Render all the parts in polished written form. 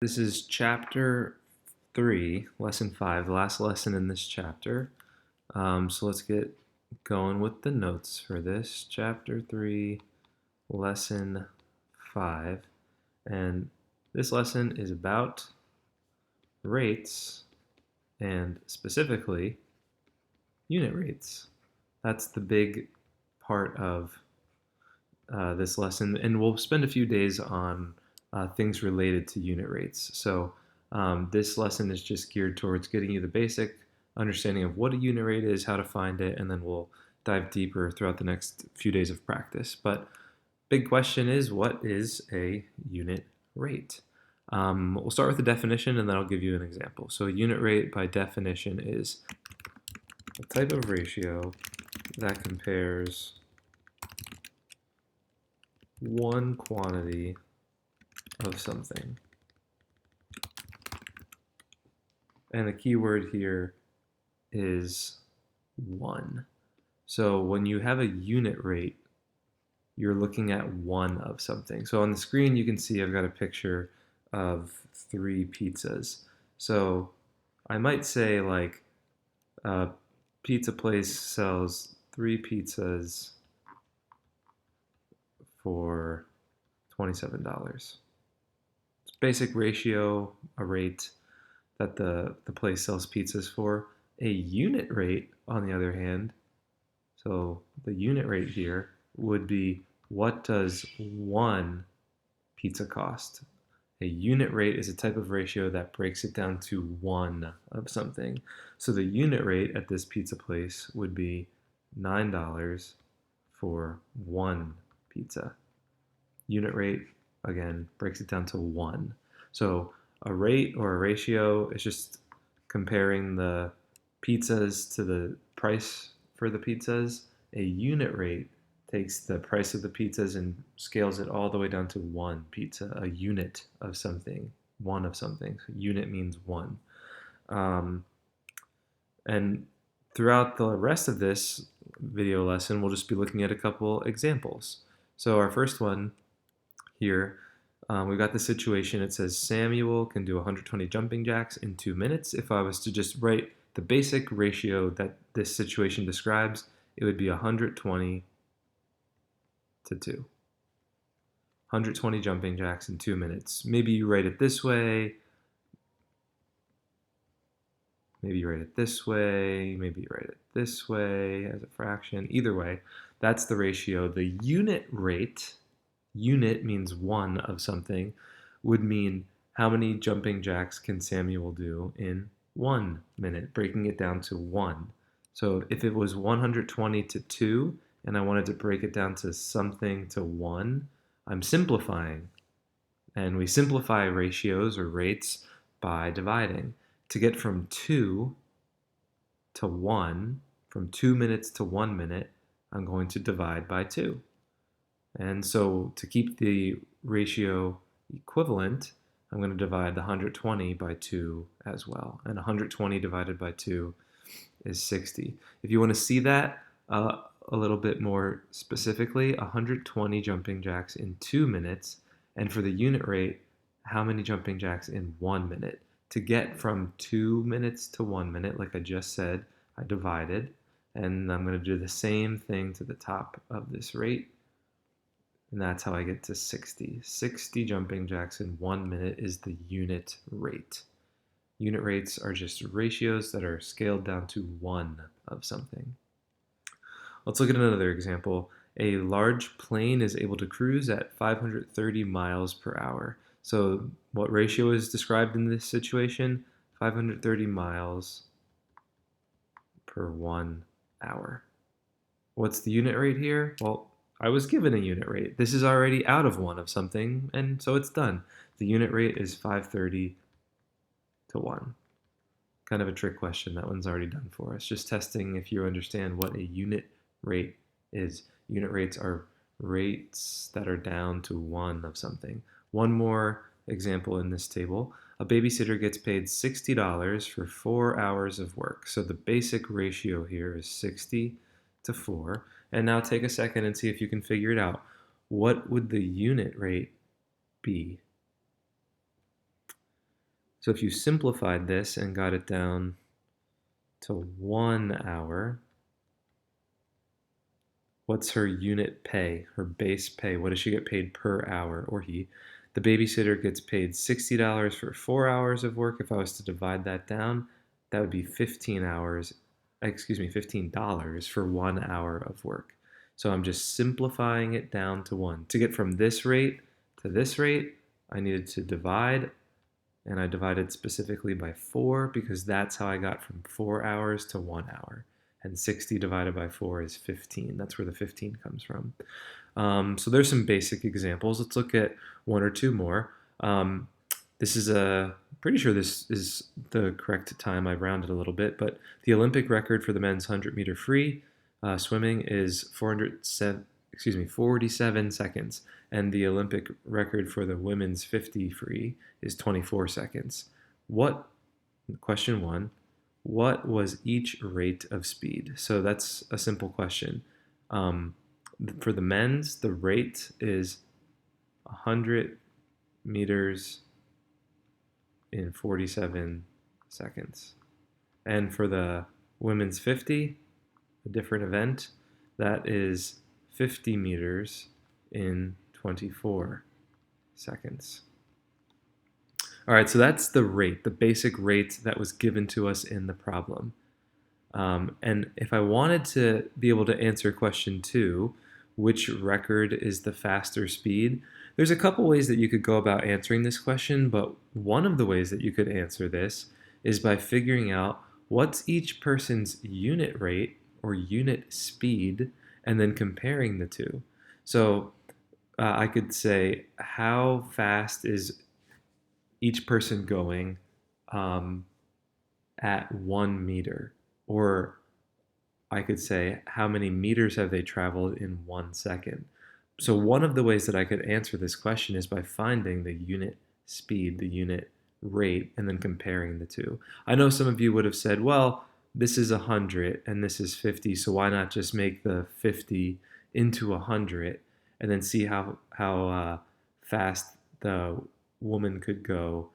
This is chapter 3, lesson 5, the last lesson in this chapter. So let's get going with the notes for this. Chapter 3, lesson 5. And this lesson is about rates and specifically unit rates. That's the big part of this lesson, and we'll spend a few days on things related to unit rates. So this lesson is just geared towards getting you the basic understanding of what a unit rate is, how to find it, and then we'll dive deeper throughout the next few days of practice. But big question is, what is a unit rate? We'll start with the definition and then I'll give you an example. So a unit rate by definition is a type of ratio that compares one quantity of something. And the key word here is one. So when you have a unit rate, you're looking at one of something. So on the screen, you can see I've got a picture of 3 pizzas. So I might say like a pizza place sells 3 pizzas for $27. It's basic ratio, a rate that the place sells pizzas for. A unit rate, on the other hand, so the unit rate here would be, what does one pizza cost? A unit rate is a type of ratio that breaks it down to one of something. So the unit rate at this pizza place would be $9 for one pizza. Unit rate, again, breaks it down to one. So a rate or a ratio is just comparing the pizzas to the price for the pizzas. A unit rate takes the price of the pizzas and scales it all the way down to one pizza, a unit of something, one of something. So unit means one. And throughout the rest of this video lesson, we'll just be looking at a couple examples. So our first one here, we've got the situation. It says Samuel can do 120 jumping jacks in 2 minutes. If I was to just write the basic ratio that this situation describes, it would be 120 to 2. 120 jumping jacks in 2 minutes. Maybe you write it this way. Maybe you write it this way. Maybe you write it this way as a fraction. Either way, that's the ratio. The unit rate, unit means one of something, would mean how many jumping jacks can Samuel do in 1 minute, breaking it down to one. So if it was 120 to 2 and I wanted to break it down to something to 1, I'm simplifying. And we simplify ratios or rates by dividing. To get from 2 to 1, from 2 minutes to 1 minute, I'm going to divide by 2. And so to keep the ratio equivalent, I'm going to divide the 120 by 2 as well. And 120 divided by 2 is 60. If you want to see that a little bit more specifically, 120 jumping jacks in 2 minutes. And for the unit rate, how many jumping jacks in 1 minute? To get from 2 minutes to 1 minute, like I just said, I divided. And I'm going to do the same thing to the top of this rate. And that's how I get to 60. 60 jumping jacks in 1 minute is the unit rate. Unit rates are just ratios that are scaled down to one of something. Let's look at another example. A large plane is able to cruise at 530 miles per hour. So what ratio is described in this situation? 530 miles per 1 hour. What's the unit rate here? Well, I was given a unit rate. This is already out of one of something, and so it's done. The unit rate is 530 to 1. Kind of a trick question. That one's already done for us. Just testing if you understand what a unit rate is. Unit rates are rates that are down to one of something. One more example in this table. A babysitter gets paid $60 for 4 hours of work. So the basic ratio here is 60 to 4. And now take a second and see if you can figure it out. What would the unit rate be? So if you simplified this and got it down to 1 hour, what's her unit pay, her base pay? What does she get paid per hour, or he? The babysitter gets paid $60 for 4 hours of work. If I was to divide that down, that would be 15 hours, excuse me, $15 for 1 hour of work. So I'm just simplifying it down to one. To get from this rate to this rate, I needed to divide, and I divided specifically by 4 because that's how I got from 4 hours to 1 hour. And 60 divided by 4 is 15. That's where the 15 comes from. So there's some basic examples. Let's look at one or two more. This is pretty sure this is the correct time. I rounded a little bit, but the Olympic record for the men's 100-meter free swimming is 47 seconds, and the Olympic record for the women's 50 free is 24 seconds. Question one, what was each rate of speed? So that's a simple question. For the men's, the rate is 100 meters in 47 seconds. And for the women's 50, a different event, that is 50 meters in 24 seconds. All right, so that's the rate, the basic rate that was given to us in the problem. And if I wanted to be able to answer question 2, which record is the faster speed? There's a couple ways that you could go about answering this question, but one of the ways that you could answer this is by figuring out what's each person's unit rate or unit speed, and then comparing the two. So I could say, how fast is each person going at 1 meter? Or I could say, how many meters have they traveled in 1 second? So one of the ways that I could answer this question is by finding the unit speed, the unit rate, and then comparing the two. I know some of you would have said, well, this is 100 and this is 50, so why not just make the 50 into 100 and then see how fast the woman could go,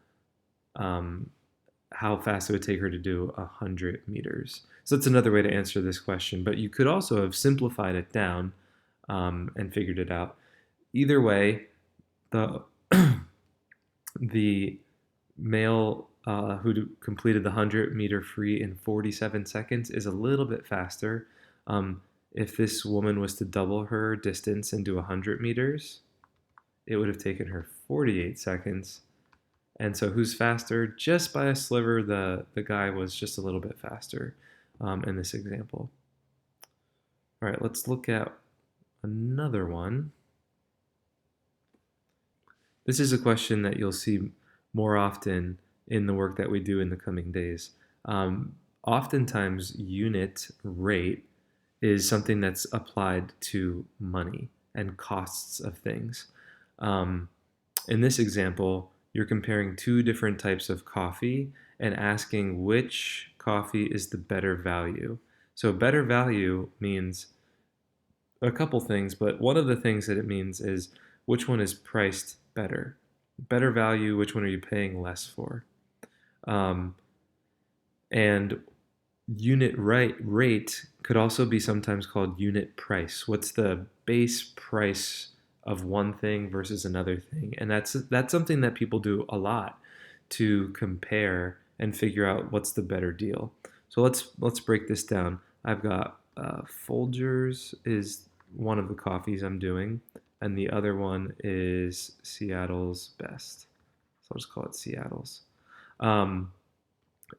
how fast it would take her to do 100 meters. So that's another way to answer this question, but you could also have simplified it down and figured it out. Either way, the the male who completed the 100-meter free in 47 seconds is a little bit faster. If this woman was to double her distance and do 100 meters, it would have taken her 48 seconds. And so who's faster? Just by a sliver, the guy was just a little bit faster in this example. All right, let's look at another one. This is a question that you'll see more often in the work that we do in the coming days. Oftentimes, unit rate is something that's applied to money and costs of things. In this example, you're comparing two different types of coffee and asking which coffee is the better value. So better value means a couple things, but one of the things that it means is which one is priced better. Better value, which one are you paying less for? And unit rate could also be sometimes called unit price. What's the base price of one thing versus another thing? And that's something that people do a lot to compare and figure out what's the better deal. So let's break this down. I've got Folgers is one of the coffees I'm doing, and the other one is Seattle's Best. So I'll just call it Seattle's. And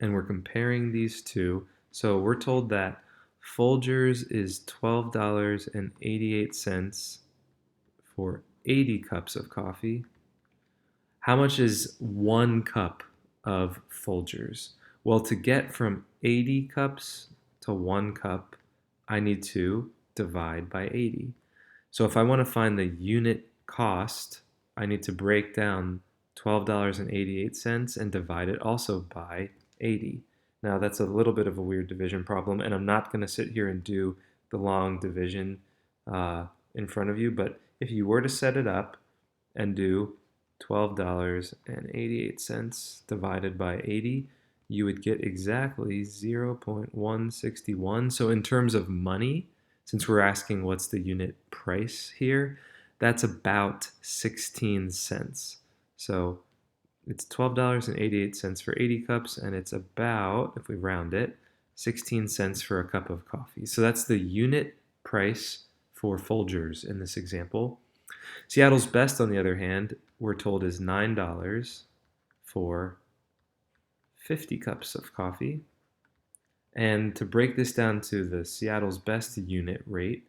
we're comparing these two. So we're told that Folgers is $12.88 for 80 cups of coffee. How much is 1 cup of Folgers? Well, to get from 80 cups to 1 cup, I need to divide by 80. So if I want to find the unit cost, I need to break down $12.88 and divide it also by 80. Now that's a little bit of a weird division problem, and I'm not going to sit here and do the long division in front of you, but if you were to set it up and do $12.88 divided by 80, you would get exactly 0.161. So in terms of money, since we're asking what's the unit price here, that's about 16 cents. So it's $12.88 for 80 cups, and it's about, if we round it, 16 cents for a cup of coffee. So that's the unit price for Folgers in this example. Seattle's Best, on the other hand, we're told is $9 for 50 cups of coffee. And to break this down to the Seattle's Best unit rate,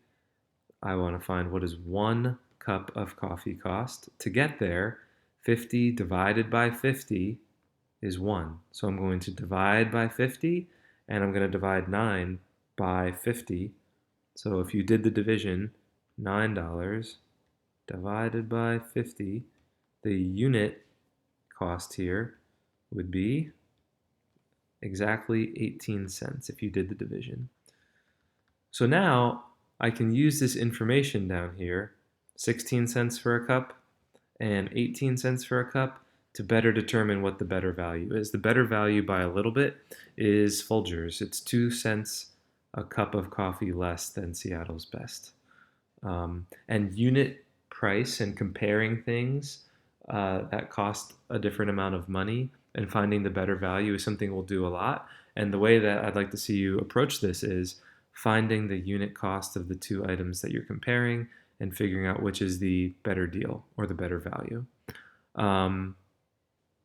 I want to find what does 1 cup of coffee cost. To get there, 50 divided by 50 is 1. So I'm going to divide by 50, and I'm going to divide 9 by 50. So if you did the division, $9 divided by 50, the unit cost here would be exactly 18 cents if you did the division. So now I can use this information down here, 16 cents for a cup and 18 cents for a cup, to better determine what the better value is. The better value by a little bit is Folgers. It's 2 cents a cup of coffee less than Seattle's Best. And unit price and comparing things that cost a different amount of money and finding the better value is something we'll do a lot. And the way that I'd like to see you approach this is finding the unit cost of the two items that you're comparing and figuring out which is the better deal or the better value.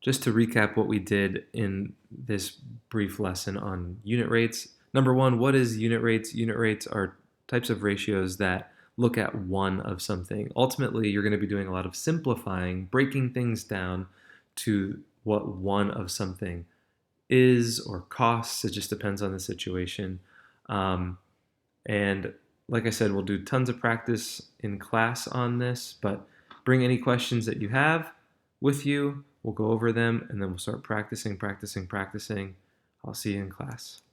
Just to recap what we did in this brief lesson on unit rates. Number one, what is unit rates? Unit rates are types of ratios that look at one of something. Ultimately, you're going to be doing a lot of simplifying, breaking things down to what one of something is or costs. It just depends on the situation. And like I said, we'll do tons of practice in class on this, but bring any questions that you have with you. We'll go over them, and then we'll start practicing. I'll see you in class.